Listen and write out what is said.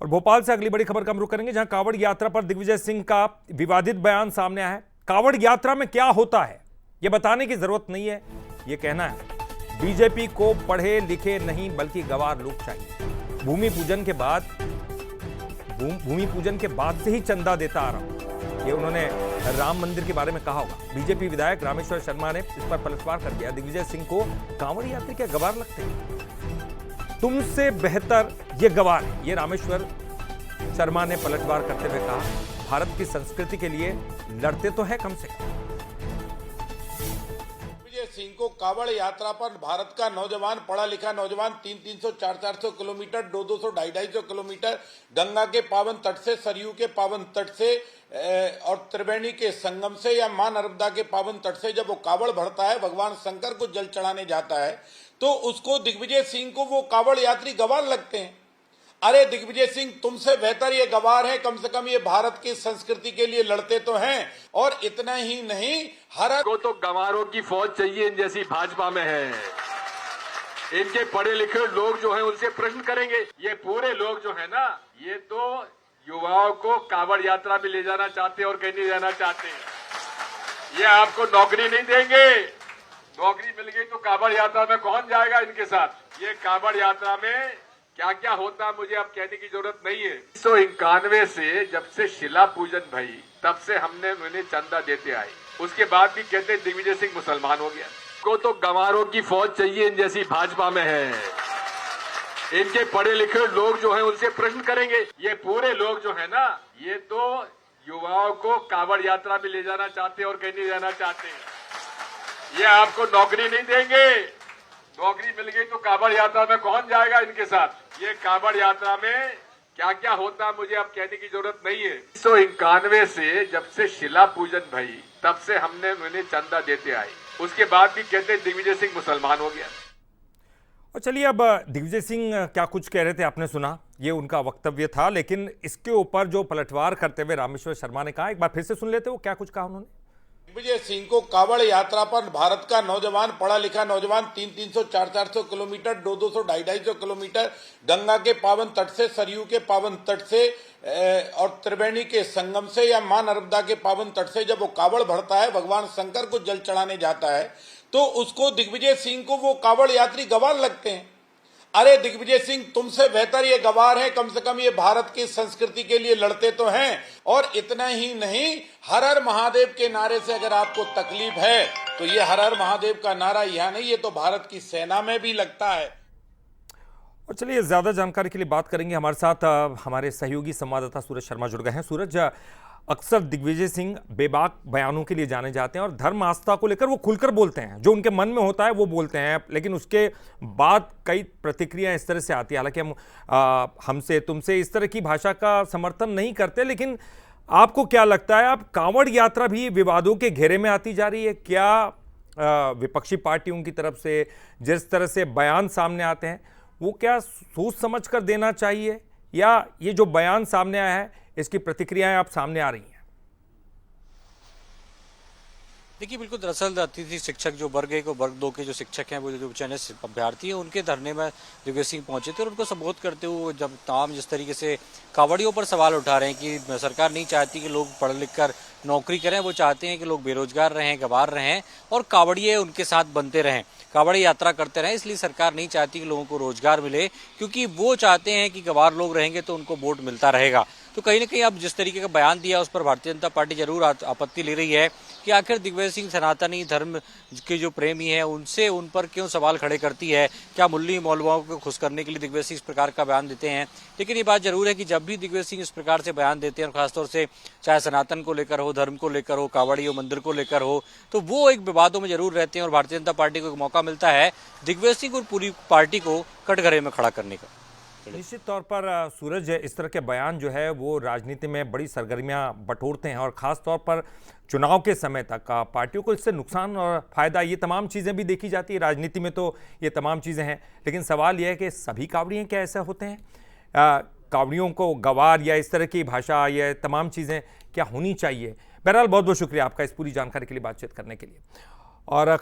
और भोपाल से अगली बड़ी खबर का हम रुख करेंगे, जहां कांवड़ यात्रा पर दिग्विजय सिंह का विवादित बयान सामने आया है। कांवड़ यात्रा में क्या होता है यह बताने की जरूरत नहीं है, यह कहना है बीजेपी को पढ़े लिखे नहीं बल्कि गंवार लोग चाहिए। भूमि पूजन के बाद से ही चंदा देता आ रहा हूं, ये उन्होंने राम मंदिर के बारे में कहा होगा। बीजेपी विधायक रामेश्वर शर्मा ने इस पर पलटवार कर दिया। दिग्विजय सिंह को कांवड़ यात्री क्या गंवार लगते हैं? तुमसे बेहतर ये गंवार है, ये रामेश्वर शर्मा ने पलटवार करते हुए कहा। भारत की संस्कृति के लिए लड़ते तो है कम से कम। दिग्विजय सिंह को कांवड़ यात्रा पर भारत का नौजवान, पढ़ा लिखा नौजवान 300-300, 400-400 किलोमीटर, 200-200, 250-250 किलोमीटर गंगा के पावन तट से, सरयू के पावन तट से और त्रिवेणी के संगम से या मां नर्मदा के पावन तट से जब वो कांवड़ भरता है, भगवान शंकर को जल चढ़ाने जाता है, तो उसको दिग्विजय सिंह को वो कांवड़ यात्री गंवार लगते हैं। अरे दिग्विजय सिंह, तुमसे बेहतर ये गंवार है, कम से कम ये भारत की संस्कृति के लिए लड़ते तो हैं। और इतना ही नहीं, हर को तो गंवारों की फौज चाहिए जैसी भाजपा में है। इनके पढ़े लिखे लोग जो हैं उनसे प्रश्न करेंगे। ये पूरे लोग जो है ना, ये तो युवाओं को कांवड़ यात्रा में ले जाना चाहते हैं और कहीं नहीं जाना चाहते। ये आपको नौकरी नहीं देंगे। नौकरी मिल गई तो कांवड़ यात्रा में कौन जाएगा इनके साथ? ये कांवड़ यात्रा में क्या क्या होता है मुझे अब कहने की जरूरत नहीं है। 1991 से जब से शिला पूजन भई, तब से हमने उन्हें चंदा देते आए। उसके बाद भी कहते दिग्विजय सिंह मुसलमान हो गया। को तो गंवारों की फौज चाहिए जैसी भाजपा में है। इनके पढ़े लिखे लोग जो हैं उनसे प्रश्न करेंगे। ये पूरे लोग जो है ना, ये तो युवाओं को कांवड़ यात्रा में ले जाना चाहते हैं और कहीं नहीं जाना चाहते। ये आपको नौकरी नहीं देंगे। नौकरी मिल गई तो कांवड़ यात्रा में कौन जाएगा इनके साथ? ये कांवड़ यात्रा में क्या क्या होता है मुझे अब कहने की जरूरत नहीं है। 1991 से जब से शिला पूजन भई, तब से हमने उन्हें चंदा देते आए। उसके बाद भी कहते दिग्विजय सिंह मुसलमान हो गया। और चलिए, अब दिग्विजय सिंह क्या कुछ कह रहे थे आपने सुना, ये उनका वक्तव्य था। लेकिन इसके ऊपर जो पलटवार करते हुए रामेश्वर शर्मा ने कहा, एक बार फिर से सुन लेते हो क्या कुछ कहा उन्होंने। दिग्विजय सिंह को कांवड़ यात्रा पर भारत का नौजवान, पढ़ा लिखा नौजवान 300-300, 400-400 किलोमीटर, 200-200, 250-250 किलोमीटर गंगा के पावन तट से, सरयू के पावन तट से और त्रिवेणी के संगम से या मां नर्मदा के पावन तट से जब वो कांवड़ भरता है, भगवान शंकर को जल चढ़ाने जाता है, तो उसको दिग्विजय सिंह को वो कांवड़ यात्री गंवार लगते हैं। अरे दिग्विजय सिंह, तुमसे बेहतर ये गंवार है, कम से कम ये भारत की संस्कृति के लिए लड़ते तो हैं। और इतना ही नहीं, हर हर महादेव के नारे से अगर आपको तकलीफ है तो ये हर हर महादेव का नारा यहाँ नहीं, ये तो भारत की सेना में भी लगता है। और चलिए, ज्यादा जानकारी के लिए बात करेंगे। हमारे साथ हमारे सहयोगी संवाददाता सूरज शर्मा जुड़ गए हैं। सूरज, अक्सर दिग्विजय सिंह बेबाक बयानों के लिए जाने जाते हैं और धर्म आस्था को लेकर वो खुलकर बोलते हैं, जो उनके मन में होता है वो बोलते हैं। लेकिन उसके बाद कई प्रतिक्रियाएं इस तरह से आती है। हालांकि हम हमसे तुमसे इस तरह की भाषा का समर्थन नहीं करते, लेकिन आपको क्या लगता है, अब कांवड़ यात्रा भी विवादों के घेरे में आती जा रही है क्या? विपक्षी पार्टियों की तरफ से जिस तरह से बयान सामने आते हैं, वो क्या सोच समझ कर देना चाहिए, या ये जो बयान सामने आया है इसकी प्रतिक्रियाएं आप सामने आ रही हैं? देखिए, बिल्कुल, दरअसल अतिथि शिक्षक जो वर्ग 1 और वर्ग 2 के जो शिक्षक हैं, वो जो चयनित अभ्यर्थी हैं, उनके धरने में दिग्विजय सिंह पहुंचे थे और उनको संबोधित करते हुए जब तमाम जिस तरीके से कांवड़ियों पर सवाल उठा रहे हैं कि सरकार नहीं चाहती कि लोग पढ़ लिख कर नौकरी करें, वो चाहते हैं कि लोग बेरोजगार रहें, गंवार रहें और कांवड़िए उनके साथ बनते रहें, कांवड़ यात्रा करते रहें। इसलिए सरकार नहीं चाहती कि लोगों को रोजगार मिले, क्योंकि वो चाहते हैं कि गंवार लोग रहेंगे तो उनको वोट मिलता रहेगा। तो कहीं ना कहीं अब जिस तरीके का बयान दिया उस पर भारतीय जनता पार्टी जरूर आपत्ति ले रही है कि आखिर दिग्विजय सिंह सनातनी धर्म के जो प्रेमी हैं उनसे उन पर क्यों सवाल खड़े करती है। क्या मुल्ली मौलवाओं को खुश करने के लिए दिग्विजय सिंह इस प्रकार का बयान देते हैं? लेकिन ये बात जरूर है कि जब भी दिग्विजय सिंह इस प्रकार से बयान देते हैं, और खासतौर से चाहे सनातन को लेकर हो, धर्म को लेकर हो, कांवड़ियों मंदिर को लेकर हो, तो वो एक विवादों में जरूर रहते हैं। और भारतीय जनता पार्टी को एक मौका मिलता है दिग्विजय सिंह और पूरी पार्टी को कटघरे में खड़ा करने का। निश्चित तौर पर सूरज, इस तरह के बयान जो है वो राजनीति में बड़ी सरगर्मियां बटोरते हैं, और खास तौर पर चुनाव के समय तक पार्टियों को इससे नुकसान और फायदा, ये तमाम चीज़ें भी देखी जाती है। राजनीति में तो ये तमाम चीज़ें हैं, लेकिन सवाल यह है कि सभी कांवड़िए क्या ऐसा होते हैं? कांवड़ियों को गंवार या इस तरह की भाषा, ये तमाम चीज़ें क्या होनी चाहिए? बहरहाल, बहुत बहुत शुक्रिया आपका इस पूरी जानकारी के लिए, बातचीत करने के लिए। और